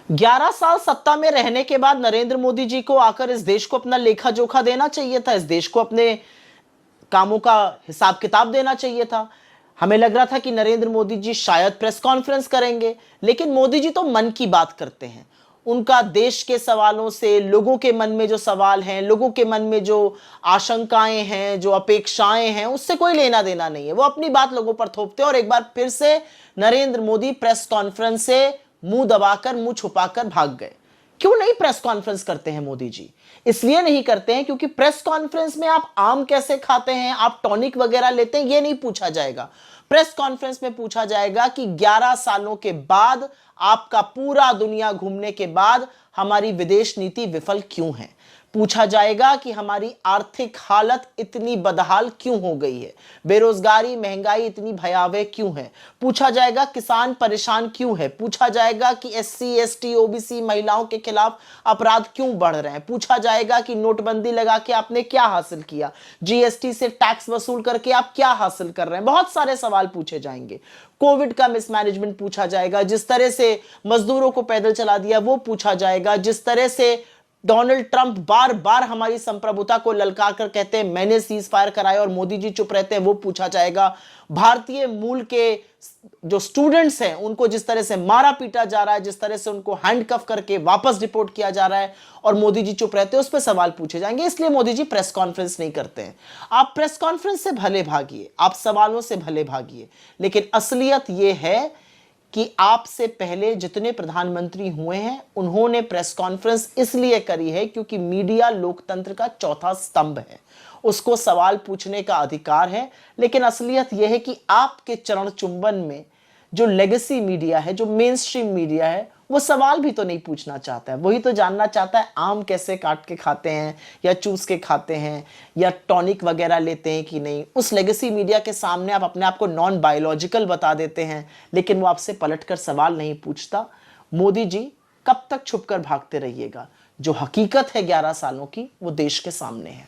11 साल सत्ता में रहने के बाद नरेंद्र मोदी जी को आकर इस देश को अपना लेखा जोखा देना चाहिए था, इस देश को अपने कामों का हिसाब किताब देना चाहिए था। हमें लग रहा था कि नरेंद्र मोदी जी शायद प्रेस कॉन्फ्रेंस करेंगे, लेकिन मोदी जी तो मन की बात करते हैं। उनका देश के सवालों से, लोगों के मन में जो सवाल हैं, लोगों के मन में जो आशंकाएं हैं, जो अपेक्षाएं हैं, उससे कोई लेना देना नहीं है। वो अपनी बात लोगों पर थोपते हैं और एक बार फिर से नरेंद्र मोदी प्रेस कॉन्फ्रेंस से मुंह दबाकर, मुंह छुपाकर भाग गए। क्यों नहीं प्रेस कॉन्फ्रेंस करते हैं मोदी जी? इसलिए नहीं करते हैं क्योंकि प्रेस कॉन्फ्रेंस में आप आम कैसे खाते हैं, आप टॉनिक वगैरह लेते हैं, ये नहीं पूछा जाएगा। प्रेस कॉन्फ्रेंस में पूछा जाएगा कि 11 सालों के बाद, आपका पूरा दुनिया घूमने के बाद, हमारी विदेश नीति विफल क्यों है। पूछा जाएगा कि हमारी आर्थिक हालत इतनी बदहाल क्यों हो गई है, बेरोजगारी, महंगाई इतनी भयावह क्यों है। पूछा जाएगा किसान परेशान क्यों है। पूछा जाएगा कि एससी, एसटी, ओबीसी महिलाओं के खिलाफ अपराध क्यों बढ़ रहे हैं। पूछा जाएगा कि नोटबंदी लगा के आपने क्या हासिल किया, जीएसटी से टैक्स वसूल करके आप क्या हासिल कर रहे हैं। बहुत सारे सवाल पूछे जाएंगे। कोविड का मिसमैनेजमेंट पूछा जाएगा, जिस तरह से मजदूरों को पैदल चला दिया वो पूछा जाएगा, जिस तरह से डोनाल्ड ट्रंप बार बार हमारी संप्रभुता को ललकार कर कहते हैं मैंने सीज फायर कराया और मोदी जी चुप रहते हैं, वो पूछा जाएगा। भारतीय मूल के जो स्टूडेंट्स हैं उनको जिस तरह से मारा पीटा जा रहा है, जिस तरह से उनको हैंडकफ करके वापस डिपोर्ट किया जा रहा है और मोदी जी चुप रहते हैं, उस पर सवाल पूछे जाएंगे। इसलिए मोदी जी प्रेस कॉन्फ्रेंस नहीं करते हैं। आप प्रेस कॉन्फ्रेंस से भले भागिए, आप सवालों से भले भागिए, लेकिन असलियत यह है कि आपसे पहले जितने प्रधानमंत्री हुए हैं उन्होंने प्रेस कॉन्फ्रेंस इसलिए करी है क्योंकि मीडिया लोकतंत्र का चौथा स्तंभ है, उसको सवाल पूछने का अधिकार है। लेकिन असलियत यह है कि आपके चरण चुंबन में जो लेगेसी मीडिया है, जो मेन स्ट्रीम मीडिया है, वो सवाल भी तो नहीं पूछना चाहता है। वही तो जानना चाहता है आम कैसे काट के खाते हैं, या चूस के खाते हैं, या टॉनिक वगैरह लेते हैं कि नहीं। उस लेगेसी मीडिया के सामने आप अपने आप को नॉन बायोलॉजिकल बता देते हैं, लेकिन वो आपसे पलटकर सवाल नहीं पूछता। मोदी जी कब तक छुपकर भागते रहिएगा? जो हकीकत है 11 सालों की, वो देश के सामने है।